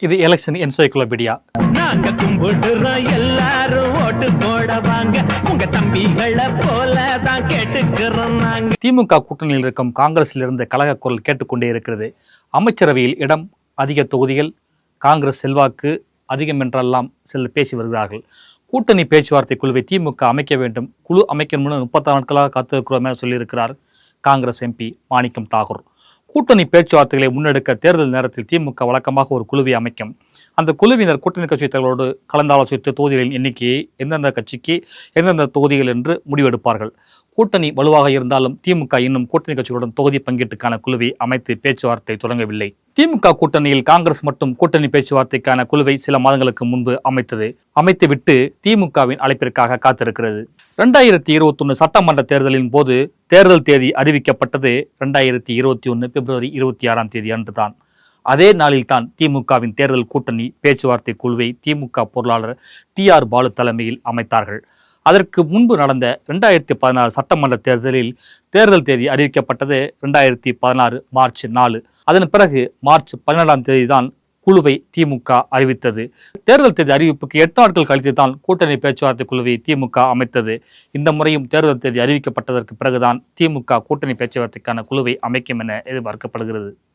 இது election encyclopedia. நாங்க கும்பிடுறோம் எல்லாரும் ஓட்டு போட வாங்க, உங்க தம்பிகளை போல தான் கேட்டுக்கிறோம் நாங்க. திமுக கூட்டணியில் இருக்கும் காங்கிரஸில் இருந்து கலக குரல் கேட்டுக்கொண்டே இருக்கிறது. அமைச்சரவையில் இடம், அதிக தொகுதிகள், காங்கிரஸ் செல்வாக்கு அதிகம் என்றெல்லாம் சிலர் பேசி வருகிறார்கள். கூட்டணி பேச்சுவார்த்தை குழுவை திமுக அமைக்க வேண்டும், குழு அமைக்கணும்னு 36 நாட்களாக காத்திருக்கிறோம் என சொல்லியிருக்கிறார் காங்கிரஸ் எம்பி மாணிக்கம் தாகூர். கூட்டணி பேச்சுவார்த்தைகளை முன்னெடுக்க தேர்தல் நேரத்தில் திமுக வழக்கமாக ஒரு குழுவை அமைக்கும். அந்த குழுவினர் கூட்டணி கட்சி தலைவரோடு கலந்தாலோசித்து தொகுதிகளின் எண்ணிக்கையை எந்தெந்த கட்சிக்கு எந்தெந்த தொகுதிகள் என்று முடிவெடுப்பார்கள். கூட்டணி வலுவாக இருந்தாலும் திமுக இன்னும் கூட்டணி கட்சிகளுடன் தொகுதி பங்கீட்டுக்கான குழுவை அமைத்து பேச்சுவார்த்தை தொடங்கவில்லை. திமுக கூட்டணியில் காங்கிரஸ் மட்டும் கூட்டணி பேச்சுவார்த்தைக்கான குழுவை சில மாதங்களுக்கு முன்பு அமைத்துவிட்டு திமுகவின் அழைப்பிற்காக காத்திருக்கிறது. 2021 சட்டமன்ற தேர்தலின் போது தேர்தல் தேதி அறிவிக்கப்பட்டது 2021 பிப்ரவரி 26ஆம் தேதி அன்றுதான். அதே நாளில் தான் திமுகவின் தேர்தல் கூட்டணி பேச்சுவார்த்தை குழுவை திமுக பொருளாளர் TR பாலு தலைமையில் அமைத்தார்கள். அதற்கு முன்பு நடந்த 2016 சட்டமன்ற தேர்தலில் தேர்தல் தேதி அறிவிக்கப்பட்டது 2016 மார்ச் 4. அதன் பிறகு மார்ச் 12ஆம் தேதி தான் குழுவை திமுக அறிவித்தது. தேர்தல் தேதி அறிவிப்புக்கு 8 நாட்கள் கழித்து தான் கூட்டணி பேச்சுவார்த்தை குழுவை திமுக அமைத்தது. இந்த முறையும் தேர்தல் தேதி அறிவிக்கப்பட்டதற்கு பிறகுதான் திமுக கூட்டணி பேச்சுவார்த்தைக்கான குழுவை அமைக்கும் என எதிர்பார்க்கப்படுகிறது.